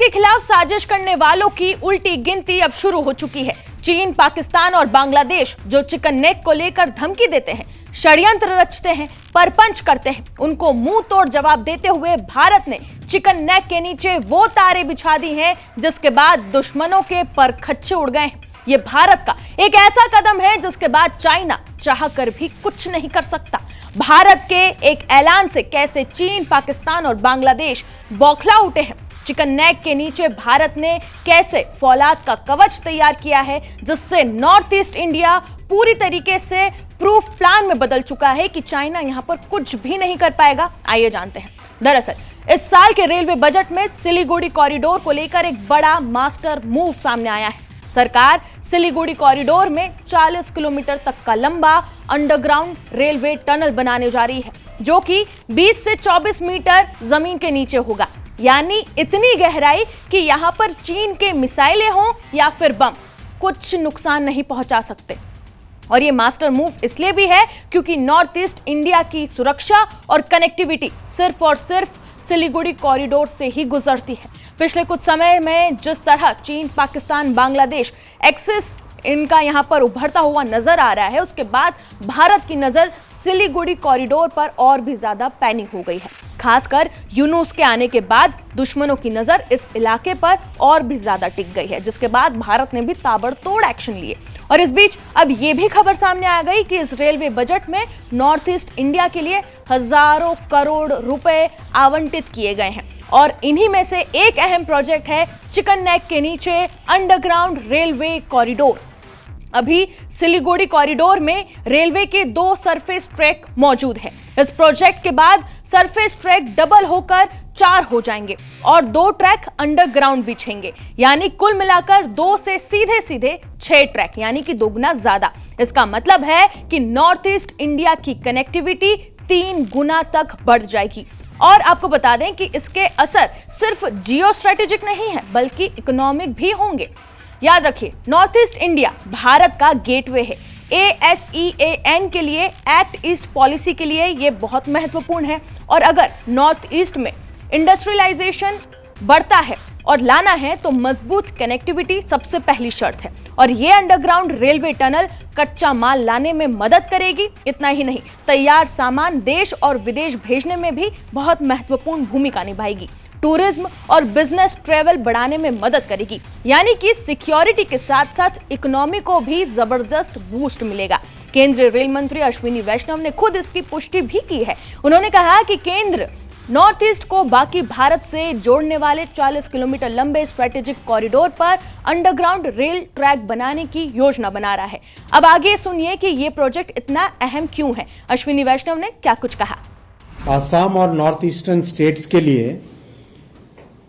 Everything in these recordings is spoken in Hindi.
के खिलाफ साजिश करने वालों की उल्टी गिनती अब शुरू हो चुकी है। चीन, पाकिस्तान और बांग्लादेश जो चिकन नेक को लेकर धमकी देते हैं, षड्यंत्र रचते हैं, परपंच करते हैं, उनको मुंह तोड़ जवाब देते हुए भारत ने चिकन नेक के नीचे वो तारे बिछा दी हैं जिसके बाद दुश्मनों के परखच्चे उड़ गए हैं। ये भारत का एक ऐसा कदम है जिसके बाद चाइना चाह कर भी कुछ नहीं कर सकता। भारत के एक ऐलान से कैसे चीन, पाकिस्तान और बांग्लादेश बौखला उठे हैं। चिकन नेक के नीचे भारत ने कैसे फौलाद का कवच तैयार किया है जिससे नॉर्थ ईस्ट इंडिया पूरी तरीके से प्रूफ प्लान में बदल चुका है कि चाइना यहां पर कुछ भी नहीं कर पाएगा। आइए जानते हैं। दरअसल इस साल के रेलवे बजट में सिलीगुड़ी कॉरिडोर को लेकर एक बड़ा मास्टर मूव सामने आया है। सरकार सिलीगुड़ी कॉरिडोर में 40 किलोमीटर तक का लंबा अंडरग्राउंड रेलवे टनल बनाने जा रही है, जो कि 20 से 24 मीटर जमीन के नीचे होगा। यानी इतनी गहराई कि यहां पर चीन के मिसाइलें हों या फिर बम, कुछ नुकसान नहीं पहुंचा सकते। और ये मास्टर मूव इसलिए भी है क्योंकि नॉर्थ ईस्ट इंडिया की सुरक्षा और कनेक्टिविटी सिर्फ और सिर्फ सिलीगुड़ी कॉरिडोर से ही गुजरती है। पिछले कुछ समय में जिस तरह चीन, पाकिस्तान, बांग्लादेश एक्सिस इनका यहां पर उभरता हुआ नजर आ रहा है, उसके बाद भारत की नजर सिलीगुड़ी कॉरिडोर पर और भी ज्यादा पैनी हो गई है। खासकर यूनुस के आने के बाद दुश्मनों की नजर इस इलाके पर और भी ज्यादा टिक गई है, जिसके बाद भारत ने भी ताबड़तोड़ एक्शन लिए। और इस बीच अब यह भी खबर सामने आ गई कि इस रेलवे बजट में नॉर्थ ईस्ट इंडिया के लिए हजारों करोड़ रुपए आवंटित किए गए हैं। और इन्हीं में से एक अहम प्रोजेक्ट है चिकन नेक के नीचे अंडरग्राउंड रेलवे कॉरिडोर। अभी सिलीगुड़ी कॉरिडोर में रेलवे के 2 सरफेस ट्रैक मौजूद हैं। इस प्रोजेक्ट के बाद सरफेस ट्रैक डबल होकर 4 हो जाएंगे और 2 ट्रैक अंडरग्राउंड बिछेंगे, यानी कुल मिलाकर 2 से सीधे सीधे 6 ट्रैक, यानी कि दोगुना ज्यादा। इसका मतलब है कि नॉर्थ ईस्ट इंडिया की कनेक्टिविटी 3 गुना तक बढ़ जाएगी। और आपको बता दें कि इसके असर सिर्फ जियो स्ट्रेटेजिक नहीं है बल्कि इकोनॉमिक भी होंगे। याद रखिए, नॉर्थ ईस्ट इंडिया भारत का गेटवे है। ASEAN के लिए, एक्ट ईस्ट पॉलिसी के लिए यह बहुत महत्वपूर्ण है। और अगर नॉर्थ ईस्ट में इंडस्ट्रियलाइजेशन बढ़ता है और लाना है तो मजबूत कनेक्टिविटी सबसे पहली शर्त है। और ये अंडरग्राउंड रेलवे टनल कच्चा माल लाने में मदद करेगी। इतना ही नहीं, तैयार सामान देश और विदेश भेजने में भी बहुत महत्वपूर्ण भूमिका निभाएगी। टूरिज्म और बिजनेस ट्रेवल बढ़ाने में मदद करेगी, यानी कि सिक्योरिटी के साथ साथ इकोनॉमी को भी जबरदस्त बूस्ट मिलेगा। केंद्रीय रेल मंत्री अश्विनी वैष्णव ने खुद इसकी पुष्टि भी की है। उन्होंने कहा कि केंद्र नॉर्थ ईस्ट को बाकी भारत से जोड़ने वाले 40 किलोमीटर लंबे स्ट्रेटेजिक कॉरिडोर पर अंडरग्राउंड रेल ट्रैक बनाने की योजना बना रहा है। अब आगे सुनिए कि ये प्रोजेक्ट इतना अहम क्यों है। अश्विनी वैष्णव ने क्या कुछ कहा। आसाम और नॉर्थ ईस्टर्न स्टेट्स के लिए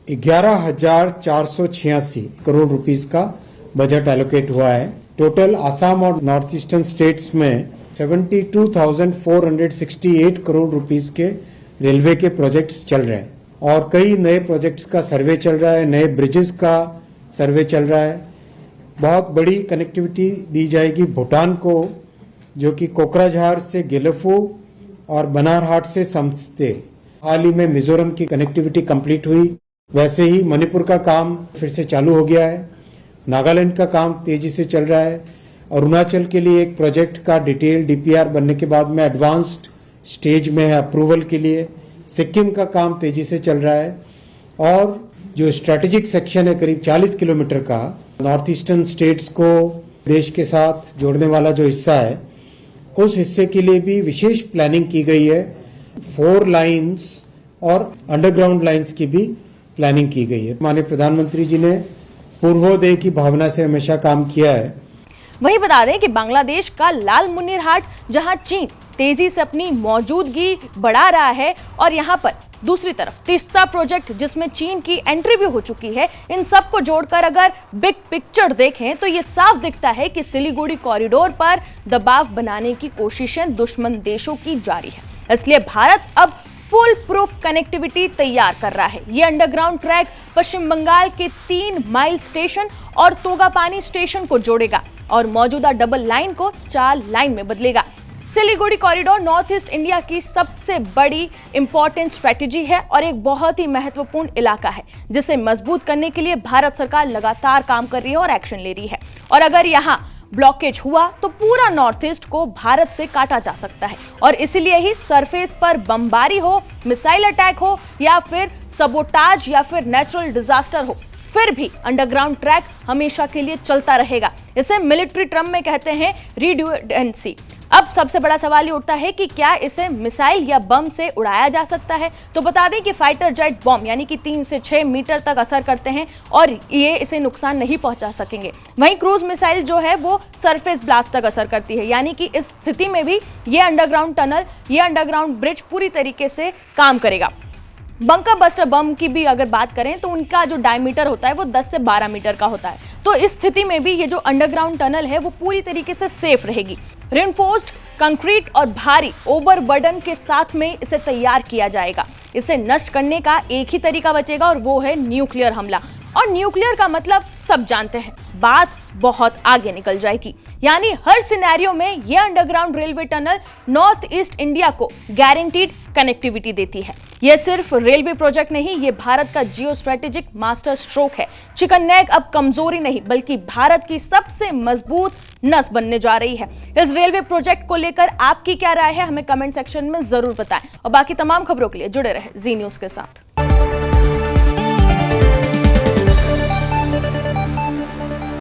11,486 करोड़ रुपीस का बजट एलोकेट हुआ है। टोटल आसाम और नॉर्थ ईस्टर्न स्टेट्स में 72,468 करोड़ रुपीस के रेलवे के प्रोजेक्ट्स चल रहे हैं और कई नए प्रोजेक्ट्स का सर्वे चल रहा है, नए ब्रिजेस का सर्वे चल रहा है। बहुत बड़ी कनेक्टिविटी दी जाएगी भूटान को, जो कि कोकराझार से गेलेफू और बनारहाट से समस्ते। हाल ही में मिजोरम की कनेक्टिविटी कंप्लीट हुई, वैसे ही मणिपुर का काम फिर से चालू हो गया है। नागालैंड का काम तेजी से चल रहा है। अरुणाचल के लिए एक प्रोजेक्ट का डिटेल DPR बनने के बाद में एडवांस्ड स्टेज में है अप्रूवल के लिए। सिक्किम का काम तेजी से चल रहा है। और जो स्ट्रेटेजिक सेक्शन है करीब 40 किलोमीटर का, नॉर्थ ईस्टर्न स्टेट्स को देश के साथ जोड़ने वाला जो हिस्सा है, उस हिस्से के लिए भी विशेष प्लानिंग की गई है। 4 लाइन्स और अंडरग्राउंड लाइन्स की भी प्लानिंग की गई है। माननीय प्रधानमंत्री जी ने पूर्वोदय की भावना से हमेशा काम किया है। वहीं बता दें कि बांग्लादेश का लाल मुन्नीरहाट, जहां चीन तेजी से अपनी मौजूदगी बढ़ा रहा है, और यहां पर दूसरी तरफ तीस्ता प्रोजेक्ट जिसमें चीन की एंट्री भी हो चुकी है, इन सब को जोड़कर अगर बिग पिक्चर देखें तो ये साफ दिखता है कि सिलीगुड़ी कॉरिडोर पर दबाव बनाने की कोशिशें दुश्मन देशों की जारी है। इसलिए भारत अब फुल प्रूफ कनेक्टिविटी तैयार कर रहा है। ये अंडरग्राउंड ट्रैक पश्चिम बंगाल के 3 माइल स्टेशन और तोगापानी स्टेशन को जोड़ेगा और मौजूदा डबल लाइन को 4 लाइन में बदलेगा। Siliguri corridor north east India की सबसे बड़ी इंपॉर्टेंट स्ट्रेटेजी है और एक बहुत ही महत्वपूर्ण इलाका है जिसे मजबूत करने के लिए भारत सरकार लगातार काम कर रही है और एक्शन ले रही है। और अगर यहाँ ब्लॉकेज हुआ तो पूरा नॉर्थ ईस्ट को भारत से काटा जा सकता है और इसीलिए ही सरफेस पर बमबारी हो, मिसाइल अटैक हो या फिर सबोटाज या फिर नेचुरल डिजास्टर हो, फिर भी अंडरग्राउंड ट्रैक हमेशा के लिए चलता रहेगा। इसे मिलिट्री टर्म में कहते हैं रिड्यूडेंसी। अब सबसे बड़ा सवाल ये उठता है कि क्या इसे मिसाइल या बम से उड़ाया जा सकता है? तो बता दें कि फाइटर जेट बम यानी कि 3 से 6 मीटर तक असर करते हैं और ये इसे नुकसान नहीं पहुंचा सकेंगे। वहीं क्रूज मिसाइल जो है वो सरफेस ब्लास्ट तक असर करती है, यानी कि इस स्थिति में भी ये अंडरग्राउंड टनल, ये अंडरग्राउंड ब्रिज पूरी तरीके से काम करेगा। बंकर बस्टर बम की भी अगर बात करें तो उनका जो डायमीटर होता है वो 10 से 12 मीटर का होता है। तो इस स्थिति में भी ये जो अंडरग्राउंड टनल है वो पूरी तरीके से सेफ रहेगी। रेनफोर्स्ड कंक्रीट और भारी ओवरबर्डन के साथ में इसे तैयार किया जाएगा। इसे नष्ट करने का एक ही तरीका बचेगा और वो है न्यूक्लियर हमला। और न्यूक्लियर का मतलब सब जानते हैं, बात बहुत आगे निकल जाएगी। यानी हर सिनेरियो में यह underground railway tunnel north east India को गारंटीड कनेक्टिविटी देती है। यह सिर्फ रेलवे प्रोजेक्ट नहीं, यह भारत का जियो स्ट्रेटेजिक मास्टर स्ट्रोक है। चिकन नेक अब कमजोरी नहीं बल्कि भारत की सबसे मजबूत नस बनने जा रही है। इस रेलवे प्रोजेक्ट को लेकर आपकी क्या राय है, हमें कमेंट सेक्शन में जरूर बताएं और बाकी तमाम खबरों के लिए जुड़े रहे जी न्यूज के साथ।